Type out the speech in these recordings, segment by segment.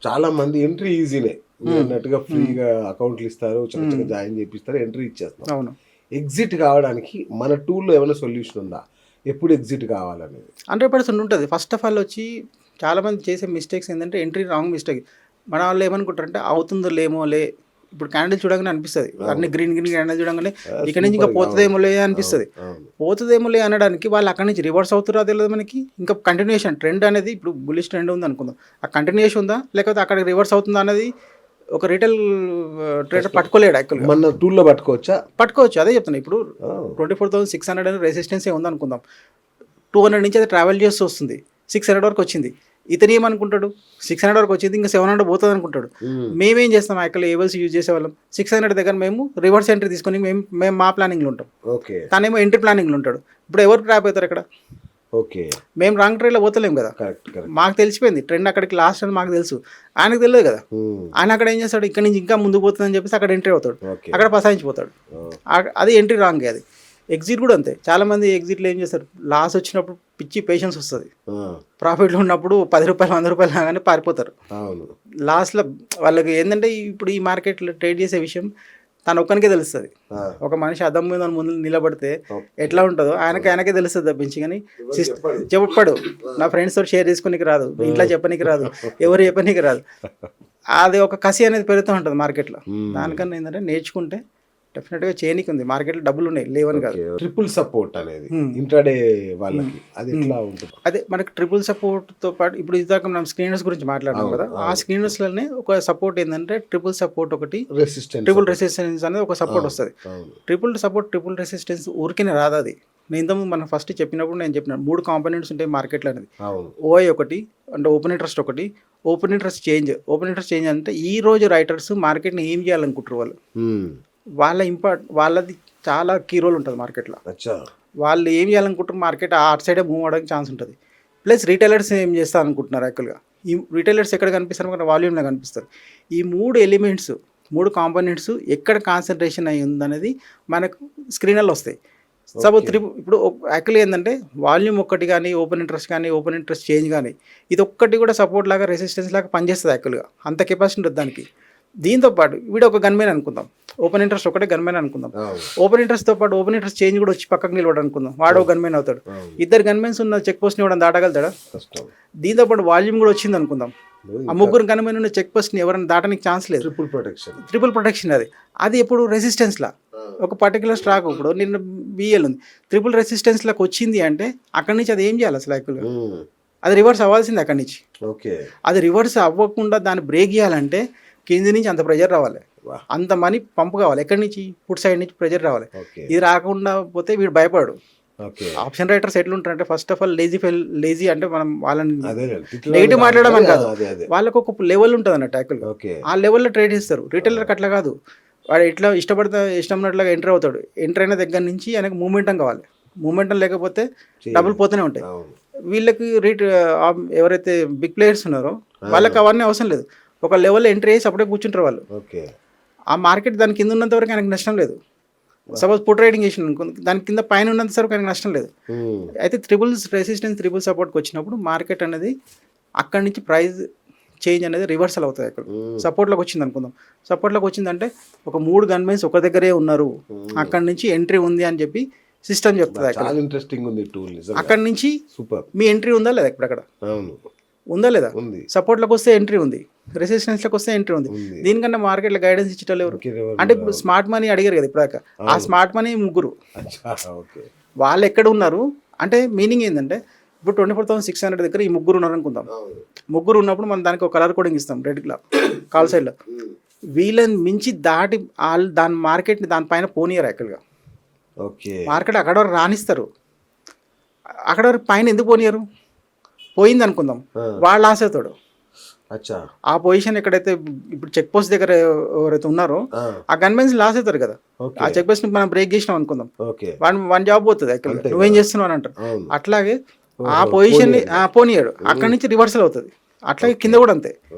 చాలా మంది ఎంట్రీ ఈజీనే, మీరు అన్నట్టుగా ఫ్రీగా అకౌంట్లు ఇస్తారు, చక్కగా జాయిన్ చేపిస్తారు, ఎంట్రీ ఇచ్చేస్తాం. అవును. ఎగ్జిట్ కావడానికి మన టూల్లో ఏమైనా సొల్యూషన్ ఉందా? ఎప్పుడు ఎగ్జిట్ కావాలనేది 100% ఉంటుంది. ఫస్ట్ ఆఫ్ ఆల్ వచ్చి చాలామంది చేసే మిస్టేక్స్ ఏంటంటే ఎంట్రీ రాంగ్ మిస్టేక్. మన వాళ్ళు ఏమనుకుంటారంటే అవుతుందో లేమోలే. ఇప్పుడు క్యాండిల్ చూడగానే అనిపిస్తుంది, అన్ని గ్రీన్ గ్రీన్ క్యాండిల్ చూడగానే ఇక్కడ నుంచి ఇంకా పోతుందేమోలే అనిపిస్తుంది. పోతుందేమోలే అనడానికి వాళ్ళు అక్కడి నుంచి రివర్స్ అవుతారో తెలియదు మనకి. ఇంకా కంటిన్యూషన్ ట్రెండ్ అనేది ఇప్పుడు బుల్లిష్ ట్రెండ్ ఉంది అనుకుందాం, ఆ కంటిన్యూషన్ ఉందా లేకపోతే అక్కడ రివర్స్ అవుతుందా అనేది ఒక రీటైల్ ట్రేడర్ పట్టుకోలేడు. యాక్చువల్గా మన టూల్లో పట్టుకోవచ్చా? పట్టుకోవచ్చు. అదే చెప్తాను. ఇప్పుడు 24,600 అని రెసిస్టెన్సీ ఉందనుకుందాం, 200 నుంచి అది ట్రావెల్ చేస్తూ వస్తుంది, 600 వరకు వచ్చింది. ఇతను ఏమనుకుంటాడు, 600 వరకు వచ్చింది ఇంకా 700 పోతుంది అనుకుంటాడు. మేమేం చేస్తాం యాక్చువల్లీ ఏబల్స్ యూజ్ చేసేవాళ్ళం, 600 దగ్గర మేము రివర్స్ ఎంట్రీ తీసుకొని మేము మా ప్లానింగ్లో ఉంటాం, ఓకే, తనేమో ఎంట్రీ ప్లానింగ్లో ఉంటాడు. ఇప్పుడు ఎవరు ట్రాప్ అవుతారు ఇక్కడ? ఓకే, మేము రాంగ్ ట్రైన్లో పోతలేం కదా. Correct correct. మాకు తెలిసిపోయింది ట్రెండ్ అక్కడికి లాస్ట్ అని మాకు తెలుసు, ఆయనకు తెలియదు కదా. ఆయన అక్కడ ఏం చేస్తాడు, ఇక్కడ నుంచి ఇంకా ముందుకు పోతుందని చెప్పేసి అక్కడ ఎంట్రీ అవుతాడు, అక్కడ పసాయించిపోతాడు. అది ఎంట్రీ రాంగ్. అది ఎగ్జిట్ కూడా అంతే. చాలామంది ఎగ్జిట్లో ఏం చేస్తారు, లాస్ వచ్చినప్పుడు పిచ్చి పేషెన్స్ వస్తుంది, ప్రాఫిట్లో ఉన్నప్పుడు 10 రూపాయలు 100 రూపాయలు లాగానే పారిపోతారు. లాస్ట్లో వాళ్ళకి ఏంటంటే ఇప్పుడు ఈ మార్కెట్లో ట్రేడ్ చేసే విషయం తను ఒక్కనికే తెలుస్తుంది. ఒక మనిషి అద్దం మీద ముందు నిలబడితే ఎట్లా ఉంటుందో ఆయనకే తెలుస్తుంది తప్పించి, కానీ చెప్పడు. నా ఫ్రెండ్స్ తోటి షేర్ చేసుకోనికి రాదు, ఇంట్లో చెప్పనీకి రాదు, ఎవరు చెప్పనీకి రాదు. అది ఒక కసి అనేది పెరుగుతూ ఉంటుంది మార్కెట్లో. దానికన్నా ఏంటంటే నేర్చుకుంటే డెఫినెట్గా చేయనీకి ఉంది. మార్కెట్లో డబ్బులు ఉన్నాయి, లేవని కాదు. ట్రిపుల్ సపోర్ట్ అనేది ఇంట్రాడే వాళ్ళకి అది ఎట్లా ఉంటుంది? అదే మనకి ట్రిపుల్ సపోర్ట్తో పాటు ఇప్పుడు ఇదాక మనం స్క్రీనర్స్ గురించి మాట్లాడాం కదా, ఆ స్క్రీనర్స్లోనే ఒక సపోర్ట్ ఏంటంటే ట్రిపుల్ సపోర్ట్ ఒకటి, ట్రిపుల్ రెసిస్టెన్స్ అనేది ఒక సపోర్ట్ వస్తుంది. ట్రిపుల్ సపోర్ట్ ట్రిపుల్ రెసిస్టెన్స్ ఊరికే రాదు. అది నేను ఇంతకుముందు మనం ఫస్ట్ చెప్పినప్పుడు నేను చెప్పిన 3 కాంపోనెంట్స్ ఉంటాయి మార్కెట్లో అనేది. ఓఐ ఒకటి అంటే ఓపెన్ ఇంట్రెస్ట్ ఒకటి, open interest change. Open interest change అంటే ఈ రోజు రైటర్స్ మార్కెట్ని ఏం చేయాలనుకుంటారు వాళ్ళు, వాళ్ళది చాలా కీ రోల్ ఉంటుంది మార్కెట్లో. వాళ్ళు ఏం చేయాలనుకుంటారు, మార్కెట్ అటు సైడే మూవ్ అవడానికి ఛాన్స్ ఉంటుంది. ప్లస్ రీటైలర్స్ ఏం చేస్తారు అనుకుంటున్నారు యాక్చువల్గా. ఈ రీటైలర్స్ ఎక్కడ కనిపిస్తారు, మన వాల్యూమ్లో కనిపిస్తారు. ఈ 3 ఎలిమెంట్స్ 3 కాంపోనెంట్స్ ఎక్కడ కాన్సన్ట్రేషన్ అయ్యి ఉందనేది మనకు స్క్రీనర్లు వస్తాయి. సపోజ్ ఇప్పుడు యాక్చువల్లీ ఏంటంటే వాల్యూమ్ ఒక్కటి కానీ ఓపెన్ ఇంట్రెస్ట్ కానీ ఓపెన్ ఇంట్రెస్ట్ చేంజ్ కానీ ఇది ఒక్కటి కూడా సపోర్ట్ లాగా రెసిస్టెన్స్ లాగా పనిచేస్తుంది యాక్చువల్గా. అంత కెపాసిటీ ఉంటుంది దానికి. దీంతో పాటు వీడు ఒక గన్మెన్ అనుకుందాం, ఓపెన్ ఇంట్రెస్ట్ ఒకటే గన్మెన్ అనుకుందాం. ఓపెన్ ఇంట్రెస్ట్తో పాటు ఓపెన్ ఇంట్రెస్ట్ చేంజ్ కూడా వచ్చి పక్కకు నిలబడి అనుకుందాం, వాడు ఒక గన్మెన్ అవుతాడు. 2 గన్మెన్స్ ఉన్న చెక్ పోస్ట్ని ఇవ్వడం దాటగలుగుతాడా? దీంతో పాటు వాల్యూమ్ కూడా వచ్చింది అనుకుందాం, ఆ 3 గన్మెన్ ఉన్న చెక్ పోస్ట్ని ఎవరైనా దాటడానికి ఛాన్స్ లేదు. ట్రిపుల్ ప్రొటెక్షన్ అది ఎప్పుడు రెసిస్టెన్స్లా ఒక పర్టికులర్ స్టాక్ ఇప్పుడు నిన్న బిఎల్ ఉంది, ట్రిపుల్ రెసిస్టెన్స్లోకి వచ్చింది అంటే అక్కడి నుంచి అది ఏం చేయాలి అసలు యాక్చువల్గా? అది రివర్స్ అవ్వాల్సింది అక్కడి నుంచి. అది రివర్స్ అవ్వకుండా దాన్ని బ్రేక్ చేయాలంటే కింది నుంచి అంత ప్రెజర్ రావాలి, అంత మనీ పంప్ కావాలి, ఎక్కడి నుంచి ఫుడ్ సైడ్ నుంచి ప్రెజర్ రావాలి. ఇది రాకుండా పోతే వీడు భయపడు. ఆప్షన్ రైటర్స్ ఎట్లుంటారంటే ఫస్ట్ ఆఫ్ ఆల్ లేజీ అంటే మనం వాళ్ళని నెగిటివ్ మాట్లాడమని కాదు, వాళ్ళకు ఒక లెవెల్ ఉంటుంది అన్నట్టు యాక్చువల్గా. ఆ లెవెల్లో ట్రేడ్ చేస్తారు. రీటైలర్కి అట్లా కాదు, వాడు ఎట్లా ఇష్టపడినట్లుగా ఎంటర్ అవుతాడు. ఎంటర్ అయిన దగ్గర నుంచి ఆయనకు మూమెంటం కావాలి, మూమెంటం లేకపోతే డబ్బులు పోతూనే ఉంటాయి. వీళ్ళకి ఎవరైతే బిగ్ ప్లేయర్స్ ఉన్నారో వాళ్ళకి అవన్నీ అవసరం లేదు. ఒక లెవెల్లో ఎంట్రీ చేసి అప్పుడే కూర్చుంటారు వాళ్ళు. ఆ మార్కెట్ దాని కింద ఉన్నంత వరకు ఆయనకు నష్టం లేదు. సపోజ్ పుట్ ట్రేడింగ్ చేసిన అనుకో, దాని కింద పైన ఉన్నంత వరకు ఆయనకు నష్టం లేదు. అయితే ట్రిపుల్ రెసిస్టెన్స్ ట్రిపుల్ సపోర్ట్కి వచ్చినప్పుడు మార్కెట్ అనేది అక్కడి నుంచి ప్రైస్ చేంజ్ అనేది రివర్సల్ అవుతుంది. అక్కడ సపోర్ట్లోకి వచ్చింది అనుకుందాం, సపోర్ట్లోకి వచ్చిందంటే ఒక 3 గన్మెన్స్ ఒక దగ్గరే ఉన్నారు, అక్కడి నుంచి ఎంట్రీ ఉంది అని చెప్పి సిస్టమ్ చెప్తుంది. అక్కడి నుంచి మీ ఎంట్రీ ఉందా లేదా, ఇప్పుడు అక్కడ ఉందా లేదా? సపోర్ట్లోకి వస్తే ఎంట్రీ ఉంది, రెసిస్టెన్స్లోకి వస్తే ఎంట్రీ ఉంది. దీనికన్నా మార్కెట్లో గైడెన్స్ ఇచ్చేటోళ్ళు ఎవరు అంటే ఇప్పుడు స్మార్ట్ మనీ అడిగారు కదా ఇప్పుడు. ఆ స్మార్ట్ మనీ 3 వాళ్ళు ఎక్కడ ఉన్నారు అంటే మీనింగ్ ఏంటంటే ఇప్పుడు 24,600 దగ్గర ఈ 3 ఉన్నారు అనుకుందాం. 3 ఉన్నప్పుడు మనం దానికి ఒక కలర్ కోడింగ్ ఇస్తాం రెడ్ కాల్ సైడ్లో. వీళ్ళని మించి దాటి దాని మార్కెట్ని దానిపైన పోనీయరు యాక్చువల్గా. మార్కెట్ అక్కడ వరకు రాణిస్తారు, అక్కడ వరకు పైన ఎందుకు పోనీయరు? పోయింది అనుకుందాం, వాళ్ళు లాస్ అవుతాడు. ఆ పొజిషన్ ఎక్కడైతే ఇప్పుడు చెక్ పోస్ట్ దగ్గర ఎవరైతే ఉన్నారో ఆ గన్మెన్స్ లాస్ అవుతారు కదా. ఆ చెక్ పోస్ట్ మనం బ్రేక్ చేసినాం అనుకుందాం, వన్ జాబ్ పోతుంది యాక్చువల్గా, నువ్వేం చేస్తున్నావు అని అంటారు. అట్లాగే ఆ పొజిషన్ ని పోనీయాడు, అక్కడి నుంచి రివర్సల్ అవుతుంది. అట్లాగే కింద కూడా అంతే,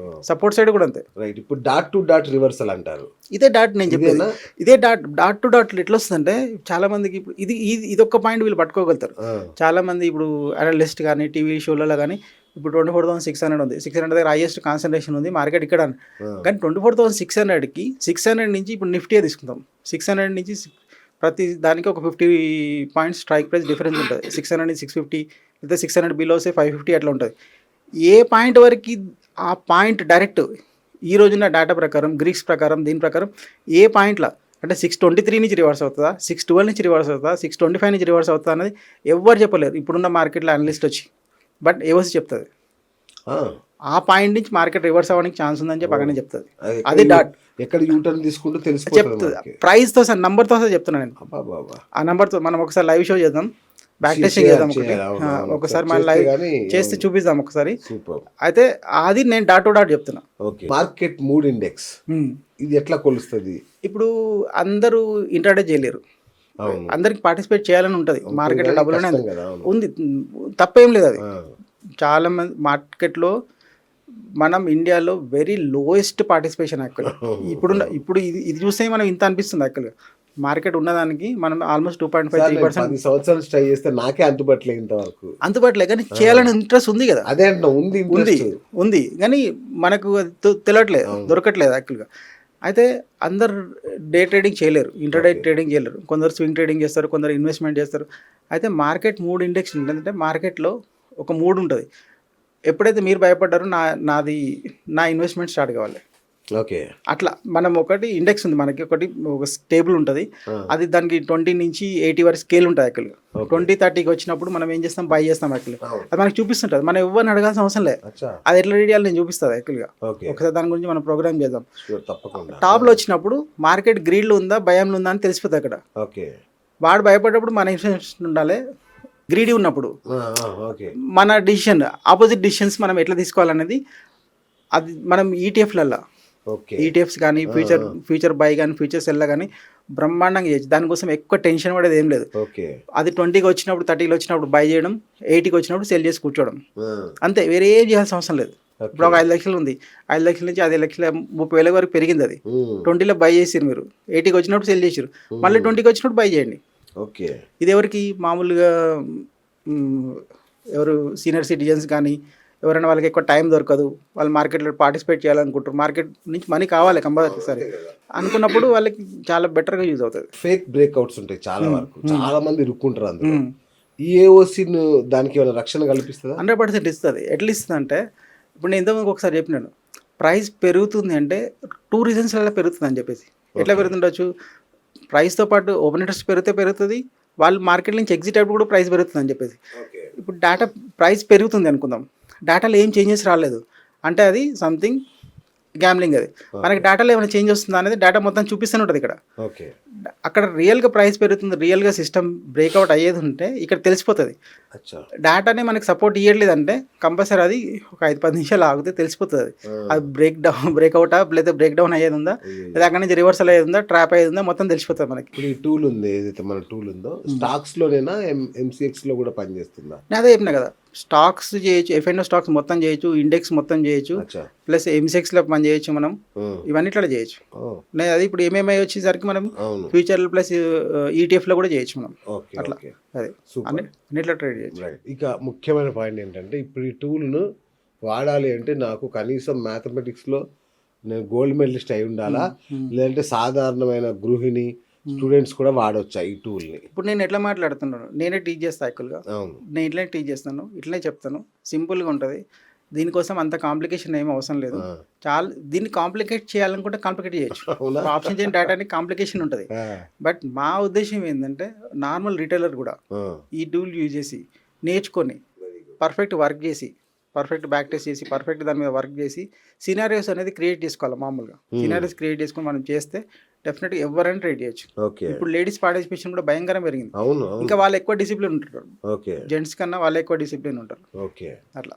సపోర్ట్ సైడ్ కూడా అంతే. ఇప్పుడు డాట్ టు డాట్ రివర్సల్ అంటారు. ఇదే డాట్ నేను చెప్పేది, ఇదే డాట్ టు డాట్ ఎట్లా వస్తుందంటే చాలా మందికి ఇప్పుడు ఇది ఒక్క పాయింట్ వీళ్ళు పట్టుకోగలుగుతారు. చాలా మంది ఇప్పుడు అనలిస్ట్ కానీ టీవీ షోలలో కానీ ఇప్పుడు 24,600 ఉంది. 600 దగ్గర హైయెస్ట్ కాన్సన్ట్రేషన్ ఉంది మార్కెట్ ఇక్కడ. కానీ 24,600కి 600 నుంచి ఇప్పుడు నిఫ్టీ తీసుకుందాం. 600 నుంచి ప్రతి దానికి ఒక 50 పాయింట్స్ స్ట్రైక్ ప్రైస్ డిఫరెన్స్ ఉంటుంది. 600 నుంచి 650 లేదా 600 బిలోసే 550 అట్లా ఉంటుంది. ఏ పాయింట్ వరకు ఆ పాయింట్ డైరెక్ట్ ఈ రోజున డేటా ప్రకారం గ్రీక్స్ ప్రకారం దీని ప్రకారం ఏ పాయింట్లో అంటే 623 నుంచి రివర్స్ అవుతుందా, 612 నుంచి రివర్స్ అవుతుందా, 625 నుంచి రివర్స్ అవుతుందా అనేది ఎవ్వరు చెప్పలేరు ఇప్పుడున్న మార్కెట్లో అనలిస్ట్ వచ్చి. బట్ ఏవోసి చెప్తుంది ఆ పాయింట్ నుంచి మార్కెట్ రివర్స్ అవ్వడానికి ఛాన్స్ ఉందని చెప్పి అక్కడనే చెప్తుంది. అది డాట్ ఎక్కడ యూటర్న్ తీసుకుంటూ చెప్తుంది ప్రైస్తో సార్ నెంబర్తో సార్ చెప్తున్నాను నేను. ఆ నెంబర్తో మనం ఒకసారి లైవ్ షో చేద్దాం, బ్యాక్ టెస్టింగ్ చేద్దాం ఒకసారి మన లైవ్ చేస్తే చూపిద్దాం ఒకసారి. అయితే అది నేను డాట్ టు డాట్ చెప్తున్నా. మార్కెట్ మూడ్ ఇండెక్స్ ఇది ఎట్లా కొలుస్తుంది? ఇప్పుడు అందరూ ఇంట్రాడే చేయలేరు, అందరికి పార్టిసిపేట్ చేయాలని ఉంటుంది మార్కెట్లో. డబ్బులోనే ఉంది, తప్పేం లేదు. అది చాలా మంది మార్కెట్లో మనం ఇండియాలో వెరీ లోయెస్ట్ పార్టిసిపేషన్ యాక్చువల్గా. ఇప్పుడు ఇది చూస్తే మనం ఇంత అనిపిస్తుంది యాక్చువల్గా. మార్కెట్ ఉన్నదానికి మనం ఆల్మోస్ట్ 2.5-3% సంవత్సరాలు ట్రై చేస్తే నాకే అంతుపట్టలేదు ఇంతవరకు. అంతుపట్టలేదు కానీ చేయాలని ఇంట్రెస్ట్ ఉంది కదా. అదే ఉంది కానీ మనకు తెలియట్లేదు, దొరకట్లేదు యాక్చువల్గా. అయితే అందరు డే ట్రేడింగ్ చేయలేరు, ఇంటర్డే ట్రేడింగ్ చేయలేరు. కొందరు స్వింగ్ ట్రేడింగ్ చేస్తారు, కొందరు ఇన్వెస్ట్మెంట్ చేస్తారు. అయితే మార్కెట్ మూడ్ ఇండెక్స్ ఏంటంటే మార్కెట్లో ఒక మూడ్ ఉంటుంది. ఎప్పుడైతే మీరు భయపడ్డారో నా ఇన్వెస్ట్మెంట్ స్టార్ట్ కావాలి. ఓకే, అట్లా మనం ఒకటి ఇండెక్స్ ఉంది మనకి, ఒక టేబుల్ ఉంటుంది. అది దానికి 20 నుంచి 80 వరకు స్కేల్ ఉంటుంది యాక్చువల్గా. 20-30కి వచ్చినప్పుడు మనం ఏం చేస్తాం, బై చేస్తాం యాక్చువల్గా. అది మనకి చూపిస్తుంటుంది, మనం ఎవరిని అడగాల్సిన అవసరం లేదు. అది ఎట్లా రెడీ చేయాలి నేను చూపిస్తుంది యాక్చువల్గా. ఒకసారి దాని గురించి మనం ప్రోగ్రామ్ చేద్దాం. టాప్లో వచ్చినప్పుడు మార్కెట్ గ్రీడ్లో ఉందా భయంలో ఉందా అని తెలిసిపోతుంది అక్కడ. వాడు భయపడ్డప్పుడు మన ఇన్వెస్ట్మెంట్ ఉండాలి. గ్రీడీ ఉన్నప్పుడు మన డిసిషన్ ఆపోజిట్ డిసిషన్స్ మనం ఎట్లా తీసుకోవాలనేది అది మనం ఈటీఎఫ్స్ కానీ ఫ్యూచర్ బై కానీ ఫ్యూచర్ సెల్ కానీ బ్రహ్మాండంగా చేయొచ్చు. దానికోసం ఎక్కువ టెన్షన్ పడేది ఏం లేదు. అది 20కి వచ్చినప్పుడు 30కి వచ్చినప్పుడు బై చేయడం, 80కి వచ్చినప్పుడు సెల్ చేసి కూర్చోవడం అంతే, వేరే ఏం చేయాల్సిన అవసరం లేదు. ఇప్పుడు ఒక 5 లక్షలు ఉంది, 5 లక్షల నుంచి 5 లక్షల 30,000 వరకు పెరిగింది. అది 20లో బై చేసిరు, మీరు 80కి వచ్చినప్పుడు సెల్ చేసిరు, మళ్ళీ 20కి వచ్చినప్పుడు బై చేయండి. ఇది ఎవరికి మామూలుగా ఎవరు సీనియర్ సిటిజన్స్ కానీ ఎవరైనా వాళ్ళకి ఎక్కువ టైం దొరకదు, వాళ్ళు మార్కెట్లో పార్టిసిపేట్ చేయాలనుకుంటారు, మార్కెట్ నుంచి మనీ కావాలి కంపల్సరీ అనుకున్నప్పుడు వాళ్ళకి చాలా బెటర్గా యూజ్ అవుతుంది. ఫేక్ బ్రేక్అవుట్స్ ఉంటాయి చాలా వరకు, చాలా మంది ఇరుక్కుంటారు అందులో. ఈఏఓసి దానికి ఏమైనా రక్షణ కల్పిస్తుందా? 100% ఇస్తుంది. ఎట్లా ఇస్తుంది అంటే ఇప్పుడు నేను ఇంతకుముందు ఒకసారి చెప్పినాను, ప్రైస్ పెరుగుతుంది అంటే 2 రీజన్స్ వల్ల పెరుగుతుంది అని చెప్పేసి. ఎట్లా పెరుగుతుండొచ్చు, ప్రైస్తో పాటు ఓపెన్ ఇంట్రెస్ట్ పెరుగుతుంది, వాళ్ళు మార్కెట్ నుంచి ఎగ్జిట్ అప్పుడు కూడా ప్రైస్ పెరుగుతుంది అని చెప్పేసి. ఇప్పుడు డేటా ప్రైస్ పెరుగుతుంది అనుకుందాం, డేటాలో ఏం చేంజెస్ రాలేదు అంటే అది సంథింగ్ గ్యామ్లింగ్. అది మనకి డేటాలో ఏమైనా చేంజ్ వస్తుందా అనేది డేటా మొత్తం చూపిస్తూనే ఉంటుంది ఇక్కడ. అక్కడ రియల్గా ప్రైస్ పెరుగుతుంది, రియల్గా సిస్టమ్ బ్రేక్అవుట్ అయ్యేది ఉంటే ఇక్కడ తెలిసిపోతుంది. డేటానే మనకి సపోర్ట్ ఇవ్వట్లేదు అంటే కంపల్సరీ అది ఒక 5-10 నిమిషాలు ఆగితే తెలిసిపోతుంది. అది బ్రేక్అవుటా లేదా బ్రేక్ డౌన్ అయ్యేది ఉందా, లేదా అక్కడ నుంచి రివర్సల్ అయ్యేది ఉందా, ట్రాప్ అయ్యేది ఉందా, మొత్తం తెలిసిపోతుంది మనకి. ఈ టూల్ ఉంది ఏదైతే మన టూల్ ఉందో స్టాక్స్ లోనేనా MCX లో కూడా పనిచేస్తుందా? నేను అదే చెప్పినా కదా, స్టాక్స్ చేయొచ్చు, F&O స్టాక్స్ మొత్తం చేయొచ్చు, ఇండెక్స్ మొత్తం చేయొచ్చు, ప్లస్ MCX లో పని చేయొచ్చు మనం, ఇవన్నీ ఇట్లా చేయొచ్చు. అది ఇప్పుడు ఏమేమి వచ్చేసరికి మనం ఫ్యూచర్ ప్లస్ ETF లో కూడా చేయొచ్చు మనం. అట్లా అదే అన్నిట్లో ట్రేడ్ చేయొచ్చు. ఇక ముఖ్యమైన పాయింట్ ఏంటంటే ఇప్పుడు ఈ టూల్ను వాడాలి అంటే నాకు కనీసం మ్యాథమెటిక్స్లో నేను గోల్డ్ మెడలిస్ట్ అయి ఉండాలా, లేదంటే సాధారణమైన గృహిణి స్టూడెంట్స్ కూడా వాడొచ్చా ఈ టూల్ని? ఇప్పుడు నేను ఎట్లా మాట్లాడుతున్నాను, నేనే టీచ్ చేస్తాను యాక్చువల్గా. నేను ఇట్లనే టీచ్ చేస్తాను, ఇట్లనే చెప్తాను, సింపుల్గా ఉంటుంది. దీనికోసం అంత కాంప్లికేషన్ ఏం అవసరం లేదు. చాలా దీన్ని కాంప్లికేట్ చేయాలనుకుంటే కాంప్లికేట్ చేయొచ్చు. ఆప్షన్ చేయని డేటాని కాంప్లికేషన్ ఉంటుంది. బట్ మా ఉద్దేశం ఏంటంటే నార్మల్ రిటైలర్ కూడా ఈ టూల్ యూజ్ చేసి నేర్చుకొని పర్ఫెక్ట్ వర్క్ చేసి, పర్ఫెక్ట్ బ్యాక్ టెస్ట్ చేసి, పర్ఫెక్ట్ దాని మీద వర్క్ చేసి సినారియోస్ అనేది క్రియేట్ చేసుకోవాలి. మామూలుగా సినారియోస్ క్రియేట్ చేసుకొని మనం చేస్తే డెఫినెట్గా ఎవరైనా ట్రేడ్ చేయొచ్చు. ఇప్పుడు లేడీస్ పార్టిసిపేషన్ కూడా భయంకరంగా పెరిగింది. ఇంకా వాళ్ళు ఎక్కువ డిసిప్లిన్ ఉంటారు, జెంట్స్ కన్నా వాళ్ళు ఎక్కువ డిసిప్లిన్ ఉంటారు. అట్లా